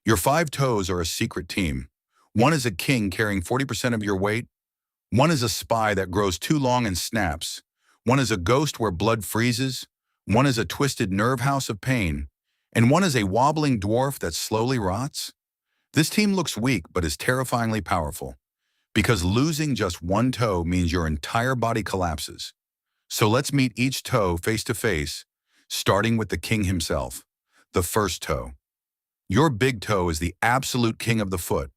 Your five toes are a secret team. One is a king carrying 40% of your weight. One is a spy that grows too long and snaps. One is a ghost where blood freezes. One is a twisted nerve house of pain. And one is a wobbling dwarf that slowly rots. This team looks weak but is terrifyingly powerful, because losing just one toe means your entire body collapses. So let's meet each toe face to face, starting with the king himself, the first toe. Your big toe is the absolute king of the foot,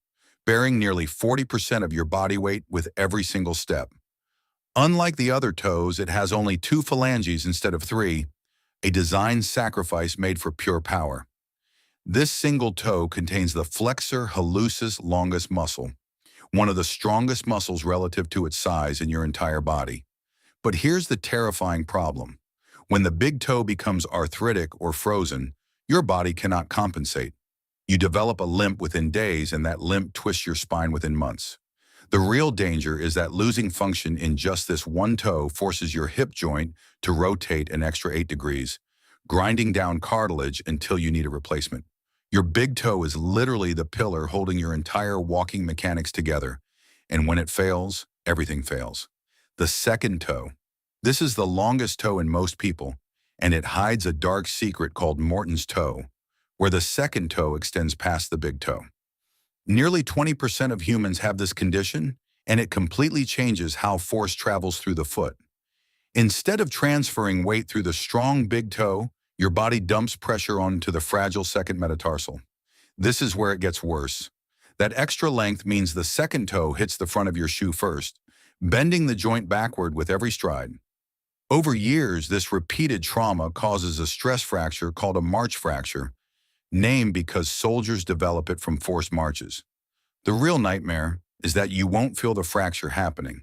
bearing nearly 40% of your body weight with every single step. Unlike the other toes, it has only two phalanges instead of three, a design sacrifice made for pure power. This single toe contains the flexor hallucis longus muscle, one of the strongest muscles relative to its size in your entire body. But here's the terrifying problem. When the big toe becomes arthritic or frozen, your body cannot compensate. You develop a limp within days, and that limp twists your spine within months. The real danger is that losing function in just this one toe forces your hip joint to rotate an extra 8 degrees, grinding down cartilage until you need a replacement. Your big toe is literally the pillar holding your entire walking mechanics together, and when it fails, everything fails. The second toe. This is the longest toe in most people, and it hides a dark secret called Morton's toe, where the second toe extends past the big toe. Nearly 20% of humans have this condition, and it completely changes how force travels through the foot. Instead of transferring weight through the strong big toe, your body dumps pressure onto the fragile second metatarsal. This is where it gets worse. That extra length means the second toe hits the front of your shoe first, bending the joint backward with every stride. Over years, this repeated trauma causes a stress fracture called a march fracture, named because soldiers develop it from forced marches. The real nightmare is that you won't feel the fracture happening.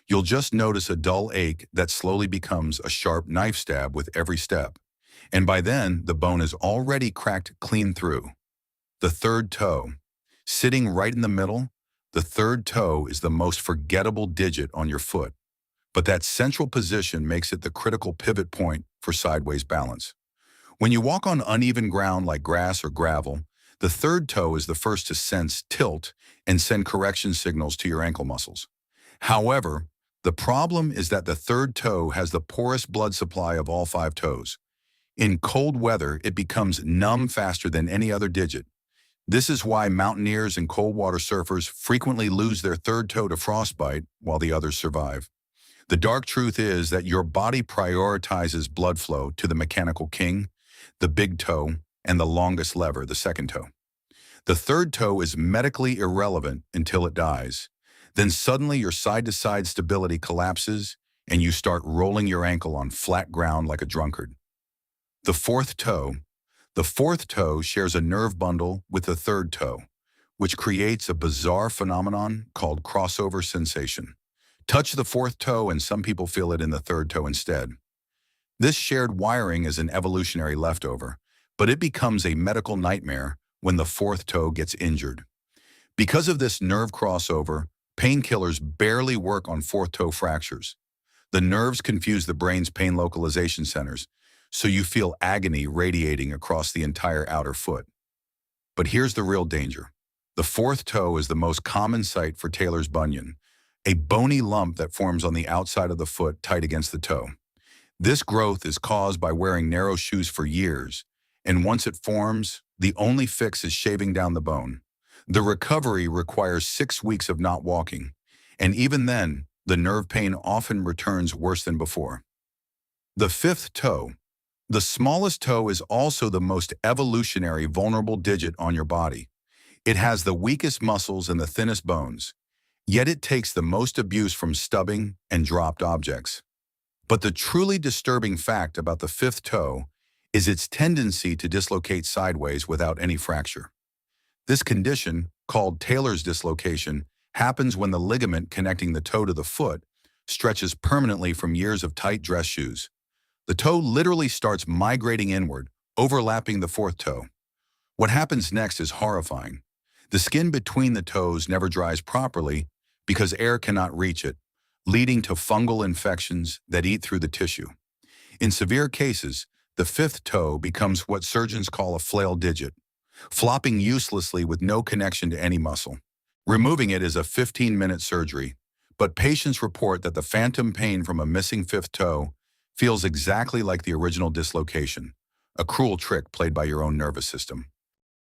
You'll just notice a dull ache that slowly becomes a sharp knife stab with every step. And by then, the bone is already cracked clean through. The third toe. Sitting right in the middle, the third toe is the most forgettable digit on your foot. But that central position makes it the critical pivot point for sideways balance. When you walk on uneven ground like grass or gravel, the third toe is the first to sense tilt and send correction signals to your ankle muscles. However, the problem is that the third toe has the poorest blood supply of all five toes. In cold weather, it becomes numb faster than any other digit. This is why mountaineers and cold water surfers frequently lose their third toe to frostbite while the others survive. The dark truth is that your body prioritizes blood flow to the mechanical king, the big toe, and the longest lever, the second toe. The third toe is medically irrelevant until it dies. Then suddenly your side-to-side stability collapses and you start rolling your ankle on flat ground like a drunkard. The fourth toe. The fourth toe shares a nerve bundle with the third toe, which creates a bizarre phenomenon called crossover sensation. Touch the fourth toe and some people feel it in the third toe instead. This shared wiring is an evolutionary leftover, but it becomes a medical nightmare when the fourth toe gets injured. Because of this nerve crossover, painkillers barely work on fourth toe fractures. The nerves confuse the brain's pain localization centers, so you feel agony radiating across the entire outer foot. But here's the real danger. The fourth toe is the most common site for Taylor's bunion, a bony lump that forms on the outside of the foot tight against the toe. This growth is caused by wearing narrow shoes for years, and once it forms, the only fix is shaving down the bone. The recovery requires 6 weeks of not walking, and even then, the nerve pain often returns worse than before. The fifth toe. The smallest toe is also the most evolutionary vulnerable digit on your body. It has the weakest muscles and the thinnest bones, yet it takes the most abuse from stubbing and dropped objects. But the truly disturbing fact about the fifth toe is its tendency to dislocate sideways without any fracture. This condition, called Taylor's dislocation, happens when the ligament connecting the toe to the foot stretches permanently from years of tight dress shoes. The toe literally starts migrating inward, overlapping the fourth toe. What happens next is horrifying. The skin between the toes never dries properly because air cannot reach it, leading to fungal infections that eat through the tissue. In severe cases, the fifth toe becomes what surgeons call a flail digit, flopping uselessly with no connection to any muscle. Removing it is a 15-minute surgery, but patients report that the phantom pain from a missing fifth toe feels exactly like the original dislocation, a cruel trick played by your own nervous system.